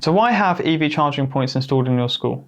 So why have EV charging points installed in your school?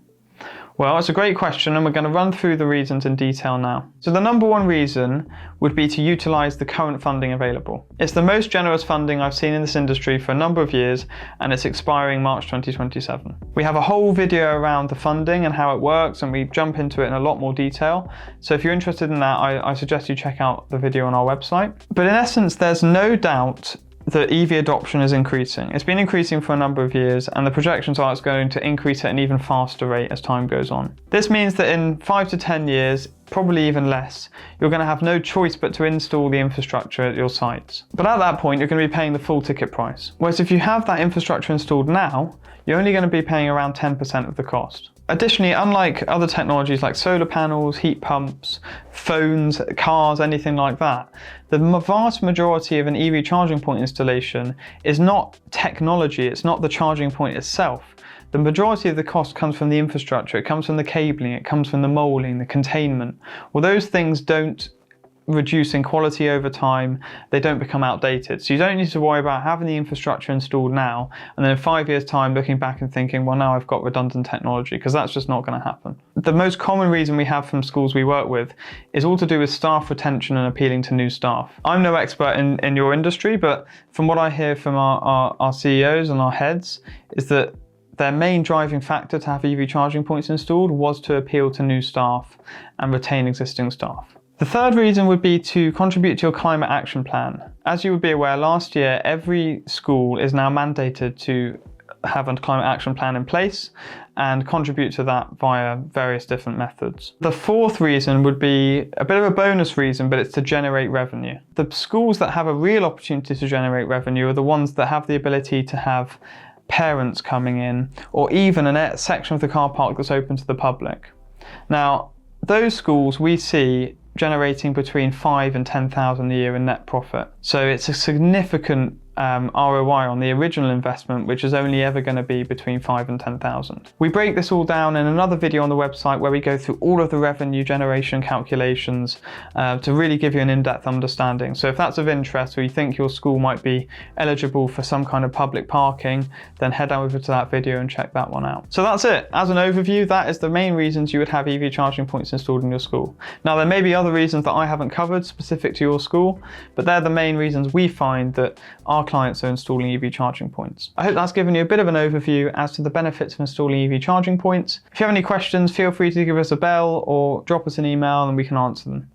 Well, it's a great question and we're going to run through the reasons in detail now. So the number one reason would be to utilise the current funding available. It's the most generous funding I've seen in this industry for a number of years and it's expiring March 2027. We have a whole video around the funding and how it works and we jump into it in a lot more detail. So if you're interested in that, I suggest you check out the video on our website. But in essence, there's no doubt that EV adoption is increasing. It's been increasing for a number of years and the projections are it's going to increase at an even faster rate as time goes on. This means that in 5 to 10 years, probably even less, you're going to have no choice but to install the infrastructure at your sites. But at that point, you're going to be paying the full ticket price. Whereas if you have that infrastructure installed now, you're only going to be paying around 10% of the cost. Additionally, unlike other technologies like solar panels, heat pumps, phones, cars, anything like that, the vast majority of an EV charging point installation is not technology, it's not the charging point itself. The majority of the cost comes from the infrastructure, it comes from the cabling, it comes from the moulding, the containment. Well, those things don't reduce in quality over time, they don't become outdated. So you don't need to worry about having the infrastructure installed now and then in 5 years time looking back and thinking, well, now I've got redundant technology, because that's just not going to happen. The most common reason we have from schools we work with is all to do with staff retention and appealing to new staff. I'm no expert in your industry, but from what I hear from our CEOs and our heads is that their main driving factor to have EV charging points installed was to appeal to new staff and retain existing staff. The third reason would be to contribute to your climate action plan. As you would be aware, last year every school is now mandated to have a climate action plan in place and contribute to that via various different methods. The fourth reason would be a bit of a bonus reason, but it's to generate revenue. The schools that have a real opportunity to generate revenue are the ones that have the ability to have parents coming in, or even a section of the car park that's open to the public. Now, those schools we see generating between 5,000 and 10,000 a year in net profit. So it's a significant ROI on the original investment, which is only ever going to be between 5,000 and 10,000. We break this all down in another video on the website where we go through all of the revenue generation calculations to really give you an in-depth understanding. So if that's of interest or you think your school might be eligible for some kind of public parking, then head over to that video and check that one out. So that's it. As an overview, that is the main reasons you would have EV charging points installed in your school. Now there may be other reasons that I haven't covered specific to your school, but they're the main reasons we find that our clients are installing EV charging points. I hope that's given you a bit of an overview as to the benefits of installing EV charging points. If you have any questions, feel free to give us a bell or drop us an email and we can answer them.